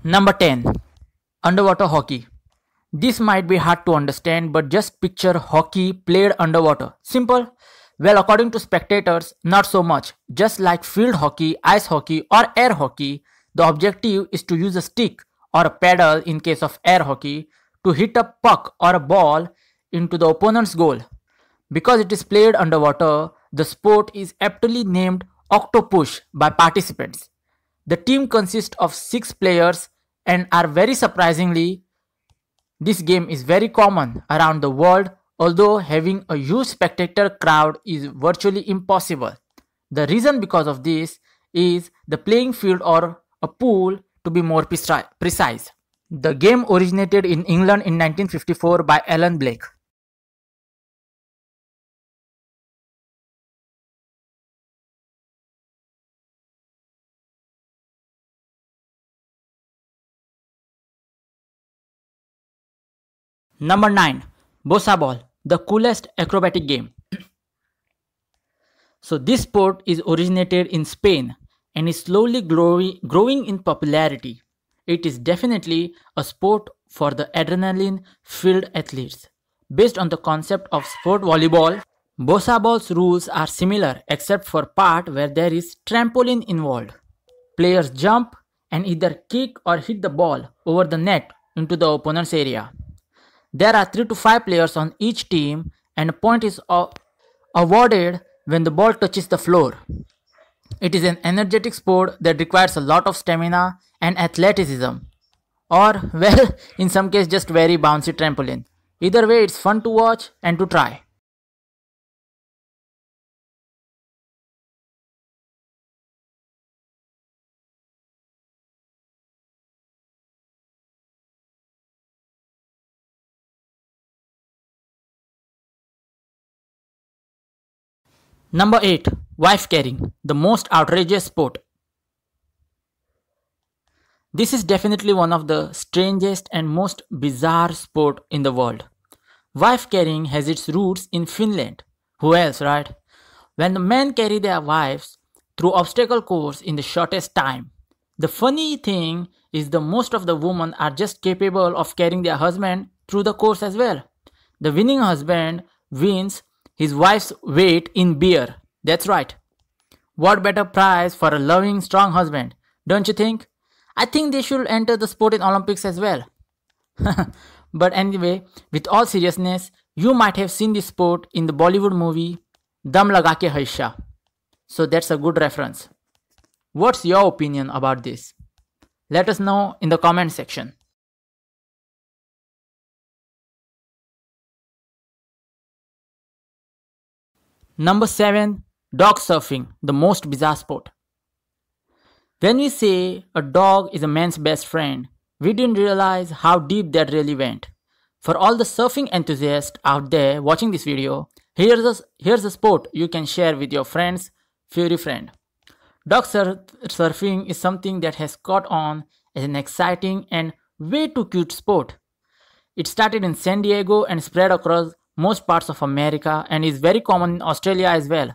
Number 10. Underwater hockey. This might be hard to understand, but just picture hockey played underwater. Simple? Well, according to spectators, not so much. Just like field hockey, ice hockey, or air hockey, the objective is to use a stick or a paddle in case of air hockey to hit a puck or a ball into the opponent's goal. Because it is played underwater, the sport is aptly named octopush by participants. The team consists of 6 players and are very surprisingly, this game is very common around the world, although having a huge spectator crowd is virtually impossible. The reason because of this is the playing field or a pool to be more precise. The game originated in England in 1954 by Alan Blake. Number 9. Bossa Ball, the coolest acrobatic game. So this sport is originated in Spain and is slowly growing in popularity. It is definitely a sport for the adrenaline-filled athletes. Based on the concept of sport volleyball, Bossa Ball's rules are similar except for part where there is trampoline involved. Players jump and either kick or hit the ball over the net into the opponent's area. There are 3 to 5 players on each team and a point is awarded when the ball touches the floor. It is an energetic sport that requires a lot of stamina and athleticism. Or, well, in some cases just very bouncy trampoline. Either way, it's fun to watch and to try. Number 8. Wife carrying, the most outrageous sport. This is definitely one of the strangest and most bizarre sport in the world. Wife carrying has its roots in Finland. Who else, right? When the men carry their wives through obstacle course in the shortest time. The funny thing is the most of the women are just capable of carrying their husband through the course as well. The winning husband wins his wife's weight in beer. That's right. What better prize for a loving, strong husband, don't you think? I think they should enter the sport in Olympics as well. But anyway, with all seriousness, you might have seen this sport in the Bollywood movie Dam Laga Ke Haisha. So that's a good reference. What's your opinion about this? Let us know in the comment section. Number 7. Dog surfing, the most bizarre sport. When we say a dog is a man's best friend, we didn't realize how deep that really went. For all the surfing enthusiasts out there watching this video, here's a sport you can share with your friend's furry friend. Dog surfing is something that has caught on as an exciting and way too cute sport. It started in San Diego and spread across most parts of America and is very common in Australia as well.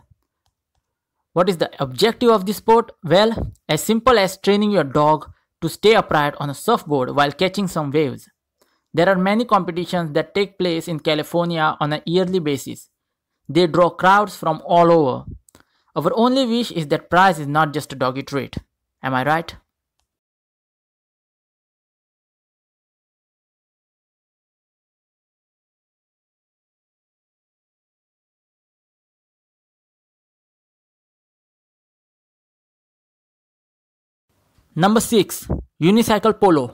What is the objective of this sport? Well, as simple as training your dog to stay upright on a surfboard while catching some waves. There are many competitions that take place in California on a yearly basis. They draw crowds from all over. Our only wish is that prize is not just a doggy treat. Am I right? Number 6. Unicycle polo.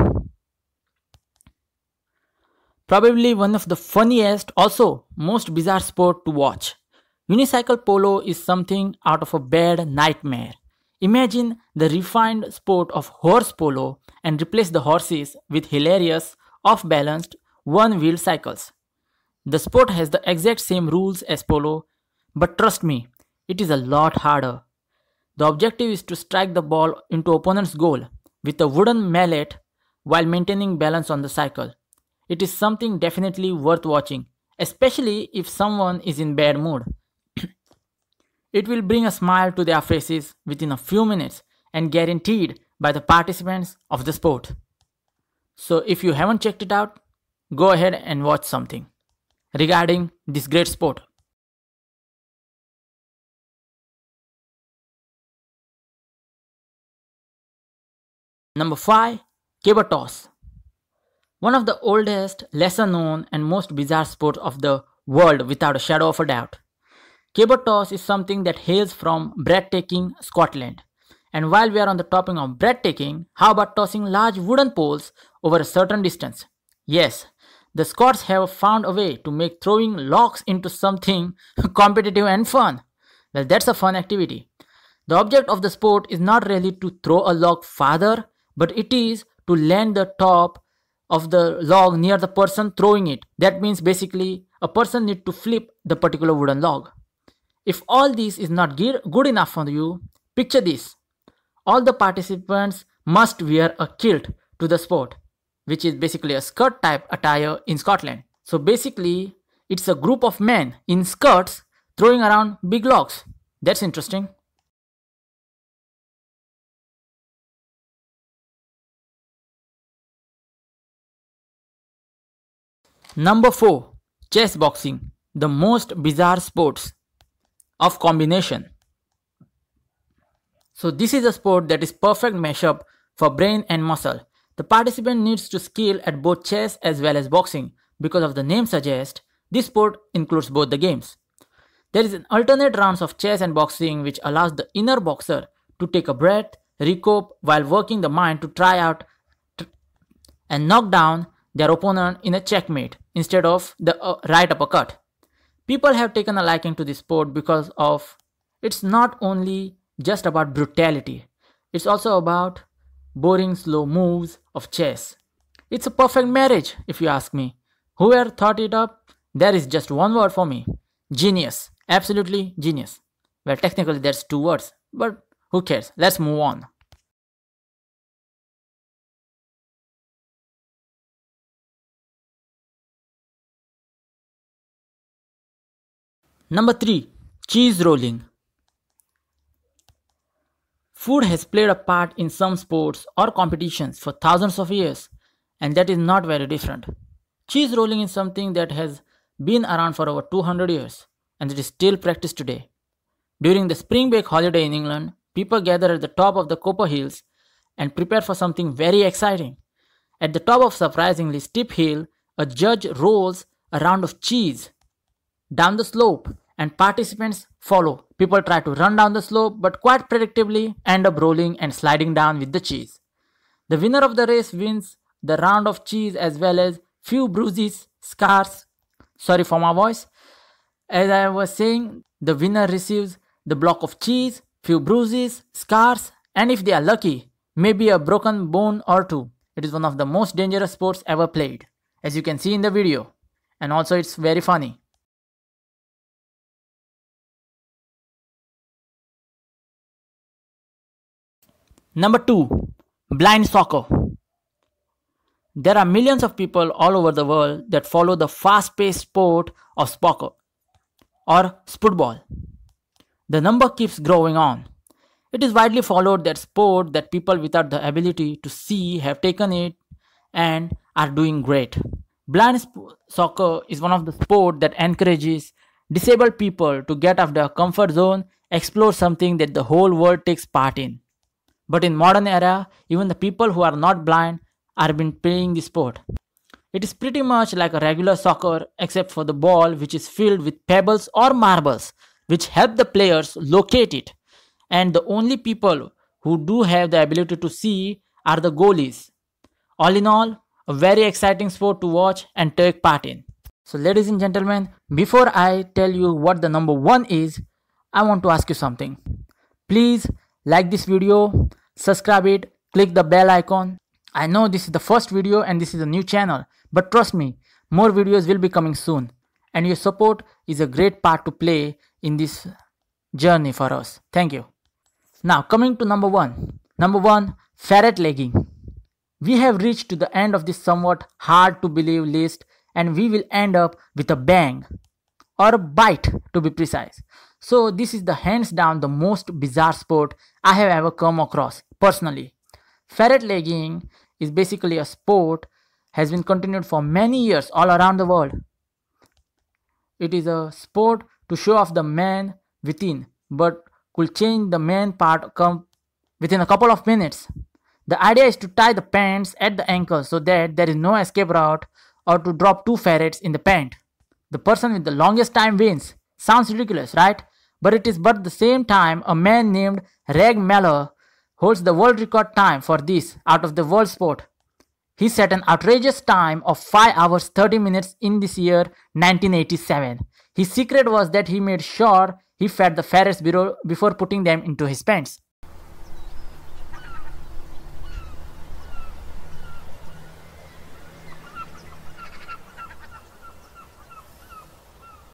Probably one of the funniest, also most bizarre sport to watch. Unicycle polo is something out of a bad nightmare. Imagine the refined sport of horse polo and replace the horses with hilarious, off-balanced, one-wheel cycles. The sport has the exact same rules as polo, but trust me, it is a lot harder. The objective is to strike the ball into opponent's goal with a wooden mallet while maintaining balance on the cycle. It is something definitely worth watching, especially if someone is in bad mood. It will bring a smile to their faces within a few minutes and guaranteed by the participants of the sport. So if you haven't checked it out, go ahead and watch something regarding this great sport. Number 5, cable toss. One of the oldest, lesser known, and most bizarre sports of the world without a shadow of a doubt. Cable toss is something that hails from breathtaking Scotland. And while we are on the topic of breathtaking, how about tossing large wooden poles over a certain distance? Yes, the Scots have found a way to make throwing logs into something competitive and fun. Well, that's a fun activity. The object of the sport is not really to throw a log farther, but it is to land the top of the log near the person throwing it. That means basically a person needs to flip the particular wooden log. If all this is not good enough for you, picture this. All the participants must wear a kilt to the sport, which is basically a skirt type attire in Scotland. So basically, it's a group of men in skirts throwing around big logs. That's interesting. Number 4, chess boxing, the most bizarre sports of combination. So this is a sport that is perfect mashup for brain and muscle. The participant needs to skill at both chess as well as boxing. Because of the name suggests, this sport includes both the games. There is an alternate rounds of chess and boxing which allows the inner boxer to take a breath, recoup while working the mind to try out and knock down their opponent in a checkmate instead of the right uppercut. People have taken a liking to this sport because of it's not only just about brutality, it's also about boring slow moves of chess. It's a perfect marriage if you ask me. Whoever thought it up? There is just one word for me. Genius. Absolutely genius. Well, technically there's 2 words, but who cares? Let's move on. Number 3, cheese rolling. Food has played a part in some sports or competitions for thousands of years, and that is not very different. Cheese rolling is something that has been around for over 200 years, and it is still practiced today. During the spring break holiday in England, people gather at the top of the Copper Hills and prepare for something very exciting. At the top of surprisingly steep hill, a judge rolls a round of cheese down the slope and participants follow. People try to run down the slope but quite predictably end up rolling and sliding down with the cheese. The winner of the race wins the round of cheese as well as few bruises, scars. Sorry for my voice. As I was saying, the winner receives the block of cheese, few bruises, scars, and if they are lucky, maybe a broken bone or 2. It is one of the most dangerous sports ever played, as you can see in the video. And also it's very funny. Number 2, blind soccer. There are millions of people all over the world that follow the fast-paced sport of soccer or football. The number keeps growing on. It is widely followed that sport that people without the ability to see have taken it and are doing great. Blind soccer is one of the sports that encourages disabled people to get out of their comfort zone, explore something that the whole world takes part in. But in modern era, even the people who are not blind are been playing the sport. It is pretty much like a regular soccer except for the ball which is filled with pebbles or marbles which help the players locate it. And the only people who do have the ability to see are the goalies. All in all, a very exciting sport to watch and take part in. So ladies and gentlemen, before I tell you what the number 1 is, I want to ask you something. Please like this video, subscribe it, click the bell icon. I know this is the first video and this is a new channel, but trust me, more videos will be coming soon. And your support is a great part to play in this journey for us. Thank you. Now coming to number 1. Number 1, ferret legging. We have reached to the end of this somewhat hard to believe list and we will end up with a bang. Or a bite to be precise. So this is the hands down the most bizarre sport I have ever come across personally. Ferret legging is basically a sport, has been continued for many years all around the world. It is a sport to show off the man within, but could change the man part within a couple of minutes. The idea is to tie the pants at the ankle so that there is no escape route, or to drop 2 ferrets in the pant. The person with the longest time wins. Sounds ridiculous, right? But it is but the same time a man named Reg Meller holds the world record time for this out of the world sport. He set an outrageous time of 5 hours 30 minutes in this year 1987. His secret was that he made sure he fed the ferrets before putting them into his pants.